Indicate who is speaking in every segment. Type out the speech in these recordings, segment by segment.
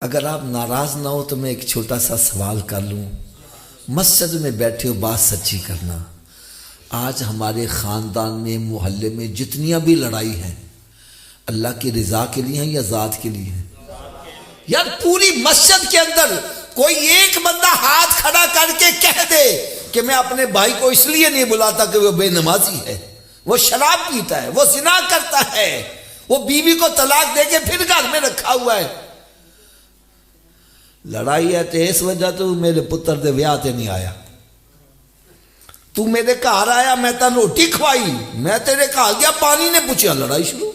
Speaker 1: اگر آپ ناراض نہ ہو تو میں ایک چھوٹا سا سوال کر لوں. مسجد میں بیٹھے ہو، بات سچی کرنا. آج ہمارے خاندان میں، محلے میں جتنیاں بھی لڑائی ہیں، اللہ کی رضا کے لیے ہیں یا ذات کے لیے ہیں؟ یار پوری مسجد کے اندر کوئی ایک بندہ ہاتھ کھڑا کر کے کہہ دے کہ میں اپنے بھائی کو اس لیے نہیں بلاتا کہ وہ بے نمازی ہے، وہ شراب پیتا ہے، وہ زنا کرتا ہے، وہ بیوی کو طلاق دے کے پھر گھر میں رکھا ہوا ہے. لڑائی ہے تو اس وجہ تو میرے پتر دے ویاہ تے نہیں آیا، تو میرے گھر آیا، میں تا روٹی کھوائی، میں تیرے گھر گیا پانی نے پوچھا، لڑائی شروع.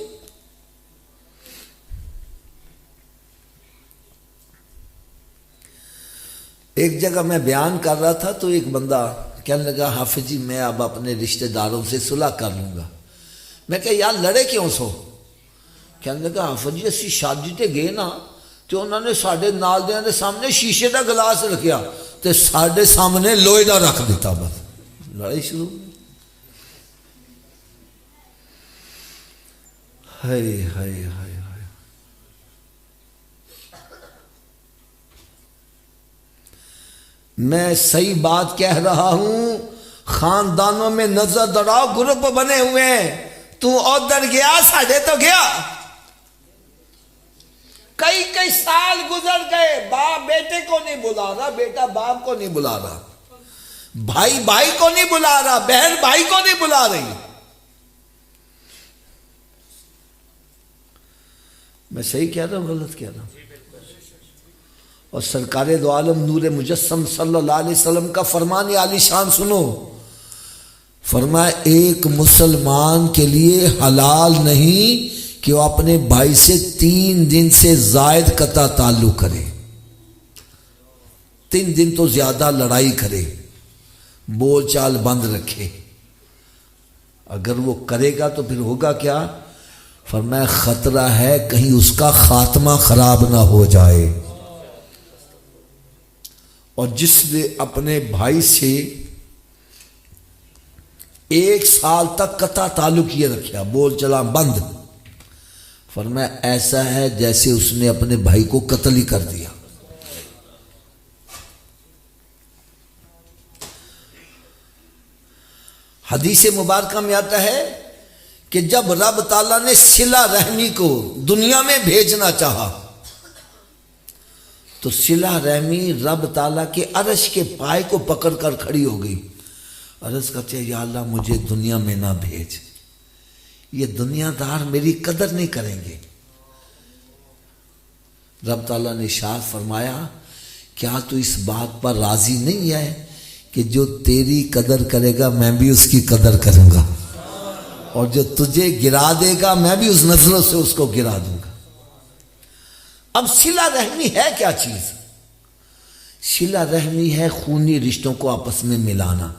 Speaker 1: ایک جگہ میں بیان کر رہا تھا تو ایک بندہ کہنے لگا حافظ جی میں اب اپنے رشتہ داروں سے صلح کر لوں گا. میں کہا یار لڑے کیوں سو؟ کہنے لگا حافظ جی اسی شادی تے گئے نا تو انہوں نے ساڑھے نال دیاں دے سامنے شیشے دا گلاس رکھیا تے ساڑھے سامنے لوہے دا رکھ دیتا، بس لڑائی شروع. ہائے ہائے ہائے، میں صحیح بات کہہ رہا ہوں. خاندانوں میں نظر دوڑاؤ، گروپ بنے ہوئے ہیں، تو ادھر گیا ساڑھے تو گیا. کئی سال گزر گئے، باپ بیٹے کو نہیں بلا رہا، بیٹا باپ کو نہیں بلا رہا، بھائی بھائی کو نہیں بلا رہا، بہن بھائی کو نہیں بلا رہی. میں صحیح کہہ رہا ہوں غلط کہہ رہا ہوں؟ اور سرکار دو عالم نور مجسم صلی اللہ علیہ وسلم کا فرمان عالی شان سنو. فرمایا ایک مسلمان کے لیے حلال نہیں کہ وہ اپنے بھائی سے 3 دن سے زائد قطع تعلق کرے، 3 دن تو زیادہ لڑائی کرے، بول چال بند رکھے. اگر وہ کرے گا تو پھر ہوگا کیا؟ فرمایا خطرہ ہے کہیں اس کا خاتمہ خراب نہ ہو جائے. اور جس نے اپنے بھائی سے 1 سال تک قطع تعلق یہ رکھا، بول چلا بند، فرمایا ایسا ہے جیسے اس نے اپنے بھائی کو قتل ہی کر دیا. حدیث مبارکہ میں آتا ہے کہ جب رب تعالیٰ نے صلہ رحمی کو دنیا میں بھیجنا چاہا تو صلہ رحمی رب تعالیٰ کے عرش کے پائے کو پکڑ کر کھڑی ہو گئی. عرض کرتے یا اللہ مجھے دنیا میں نہ بھیج، یہ دنیا دار میری قدر نہیں کریں گے. رب تعالیٰ نے ارشاد فرمایا کیا تو اس بات پر راضی نہیں ہے کہ جو تیری قدر کرے گا میں بھی اس کی قدر کروں گا، اور جو تجھے گرا دے گا میں بھی اس نظروں سے اس کو گرا دوں گا. اب صلہ رحمی ہے کیا چیز؟ صلہ رحمی ہے خونی رشتوں کو آپس میں ملانا.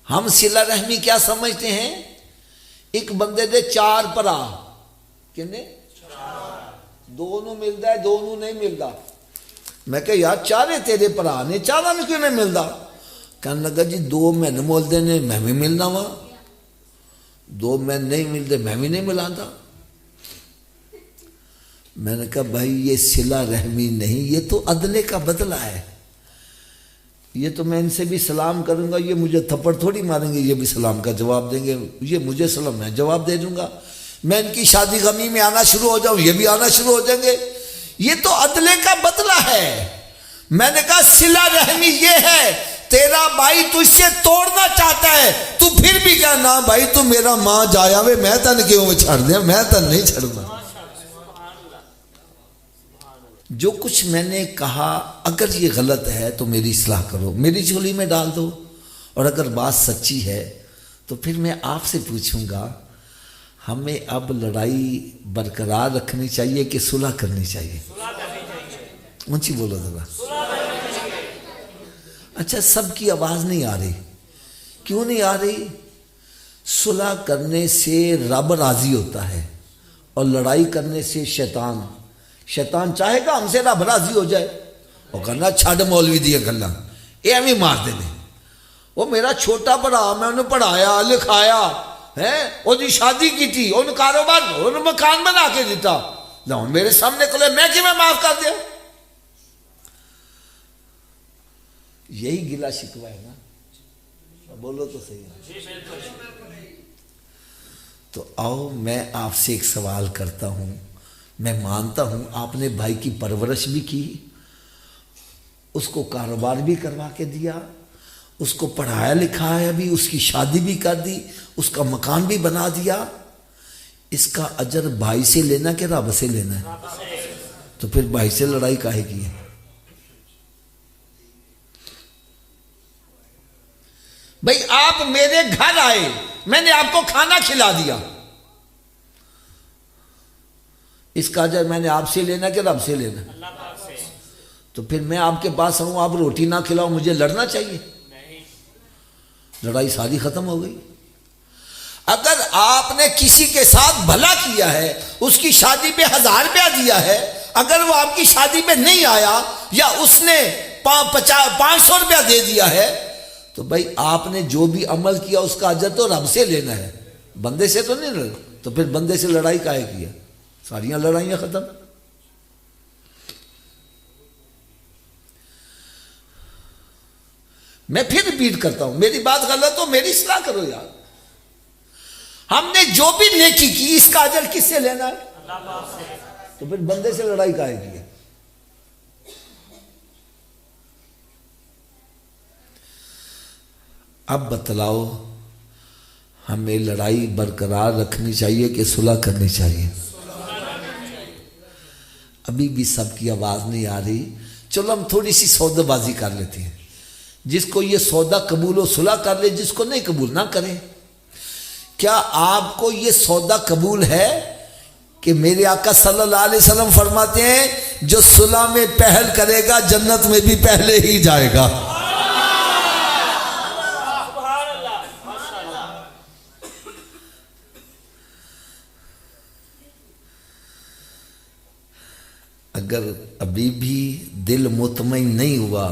Speaker 1: ہم صلہ رحمی کیا سمجھتے ہیں؟ ایک بندے دے 4 بھرا، کتنے؟ 2 ملتا ہے، 2 نہیں ملتا. میں کہ یار 4 تیرے بھرا نے، 4 میں کیوں نہیں ملتا؟ کہنے لگا جی 2 میں نے مولتے نے، میں بھی ملنا وا، 2 میں نہیں ملتے میں بھی نہیں ملاتا. میں نے کہا بھائی یہ صلہ رحمی نہیں، یہ تو عدلے کا بدلہ ہے. یہ تو میں ان سے بھی سلام کروں گا، یہ مجھے تھپڑ تھوڑی ماریں گے، یہ بھی سلام کا جواب دیں گے، یہ مجھے سلام میں جواب دے دوں گا. میں ان کی شادی غمی میں آنا شروع ہو جاؤں، یہ بھی آنا شروع ہو جائیں گے. یہ تو عدلے کا بدلہ ہے. میں نے کہا صلہ رحمی یہ ہے تیرا بھائی تجھ سے توڑنا چاہتا ہے، تو پھر بھی کہنا بھائی تو میرا ماں جایا ہوئے میں تن کیوں چھڑ دیا، میں تن نہیں چھڑنا. جو کچھ میں نے کہا اگر یہ غلط ہے تو میری اصلاح کرو، میری جھولی میں ڈال دو، اور اگر بات سچی ہے تو پھر میں آپ سے پوچھوں گا ہمیں اب لڑائی برقرار رکھنی چاہیے کہ صلح کرنی چاہیے؟ اونچی بولو ذرا. اچھا سب کی آواز نہیں آ رہی، کیوں نہیں آ رہی؟ صلح کرنے سے رب راضی ہوتا ہے اور لڑائی کرنے سے شیطان چاہے گا ہم سے رب راضی ہو جائے. وہ کہنا چھڈ مولوی دیا گلاں، یہ ایویں مار دے. وہ میرا چھوٹا بڑا، میں انہیں پڑھایا لکھایا، ہے وہ جی شادی کی تھی ان کاروبار ان مکان بنا کے دیتا نہ میرے سامنے کھلے میں کہ میں معاف کر دیا. یہی گلا شکوا ہے نا, بولو تو صحیح. تو آؤ میں آپ سے ایک سوال کرتا ہوں. میں مانتا ہوں آپ نے بھائی کی پرورش بھی کی, اس کو کاروبار بھی کروا کے دیا, اس کو پڑھایا لکھایا بھی, اس کی شادی بھی کر دی, اس کا مکان بھی بنا دیا. اس کا اجر بھائی سے لینا کہ رب سے لینا ہے؟ تو پھر بھائی سے لڑائی کاہے کی ہے؟ بھائی آپ میرے گھر آئے, میں نے آپ کو کھانا کھلا دیا, اس کا اجر میں نے آپ سے لینا کہ رب سے لینا؟ تو پھر میں آپ کے پاس آؤں, آپ روٹی نہ کھلاؤ, مجھے لڑنا چاہیے؟ لڑائی ساری ختم ہو گئی. اگر آپ نے کسی کے ساتھ بھلا کیا ہے, اس کی شادی پہ 1000 روپیہ دیا ہے, اگر وہ آپ کی شادی پہ نہیں آیا یا اس نے 500 روپیہ دے دیا ہے, تو بھائی آپ نے جو بھی عمل کیا اس کا اجر تو رب سے لینا ہے, بندے سے تو نہیں لڑ. تو پھر بندے سے لڑائی کاہے کی ہے؟ ساریاں لڑائیاں ختم. میں پھر ریپیٹ کرتا ہوں, میری بات غلط ہو میری اصلاح کرو یار. ہم نے جو بھی نیکی کی اس کا اجر کس سے لینا ہے؟ تو پھر بندے سے لڑائی کاہے کی ہے؟ اب بتلاؤ ہمیں لڑائی برقرار رکھنی چاہیے کہ صلح کرنی چاہیے؟ ابھی بھی سب کی آواز نہیں آ رہی. چلو ہم تھوڑی سی سودا بازی کر لیتے ہیں. جس کو یہ سودا قبول ہو صلح کر لے, جس کو نہیں قبول نہ کرے. کیا آپ کو یہ سودا قبول ہے کہ میرے آقا صلی اللہ علیہ وسلم فرماتے ہیں جو صلح میں پہل کرے گا جنت میں بھی پہلے ہی جائے گا؟ اگر ابھی بھی دل مطمئن نہیں ہوا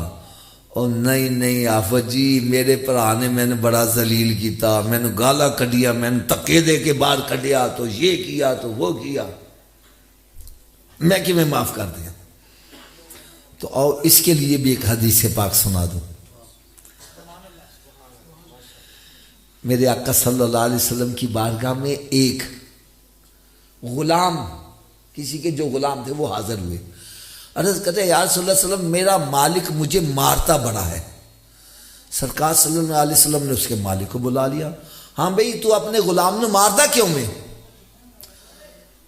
Speaker 1: اور نہیں آفت جی میرے بھرا نے میں نے بڑا ذلیل کیتا, میں نے گالا کڈیا, میں نے تکے دے کے باہر کڈیا, تو یہ کیا تو وہ کیا, میں کہ میں معاف کر دیا, تو آؤ اس کے لیے بھی ایک حدیث پاک سنا دوں. میرے آقا صلی اللہ علیہ وسلم کی بارگاہ میں ایک غلام, کسی کے جو غلام تھے وہ حاضر ہوئے. عرض کرتے یا رسول اللہ صلی اللہ علیہ وسلم میرا مالک مجھے مارتا بڑا ہے. سرکار صلی اللہ علیہ وسلم نے اس کے مالک کو بلا لیا. ہاں بھئی تو اپنے غلام نے ماردا کیوں میں؟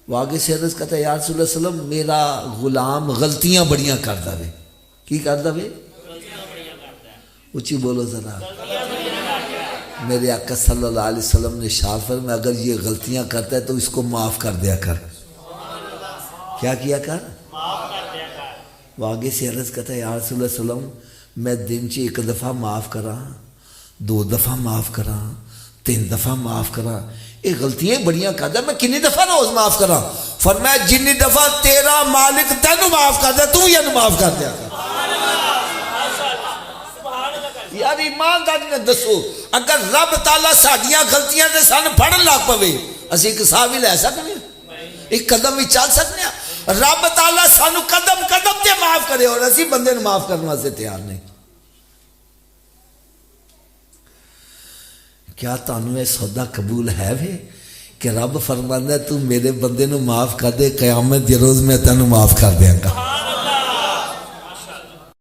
Speaker 1: وہ آگے سے عرض کرتا ہے یا رسول اللہ صلی اللہ علیہ وسلم میرا غلام غلطیاں بڑیاں کرتا ہے. کی کرتا ہے؟ اچھی بولو ذرا. میرے آقا صلی اللہ علیہ وسلم نے ارشاد فرمایا اگر یہ غلطیاں کرتا ہے تو اس کو معاف کر دیا کر. کیا کیا کر؟ وہ آگے سے عرض کرتا ہے یا رسول اللہ صلی اللہ علیہ وسلم میں دن چ 1 دفعہ معاف کرا, 2 دفعہ معاف کرا, 3 دفعہ معاف کرا, یہ غلطیاں بڑیاں کرتا میں کنی دفعہ روز معاف کرا؟ فرمایا جنی دفعہ تیرا مالک تینوں معاف کرتا تو یہ معاف کر دیا کر. یار ایمانداری نے دسو اگر رب تعالیٰ ساڈیاں غلطیاں تے سن پڑھن لگ پوے اسی ایک ساہ بھی لے سکنے, ایک قدم بھی چل سکنے. رب تعالیٰ سانو قدم قدم تے معاف کرے اور اسی بندے نے معاف کرنا سے تیار نہیں. کیا تانوں یہ سودا قبول ہے وے کہ رب فرماندا ہے تو میرے بندے نو معاف کر دے, قیامت دے روز میں تینوں معاف کر دیاں گا.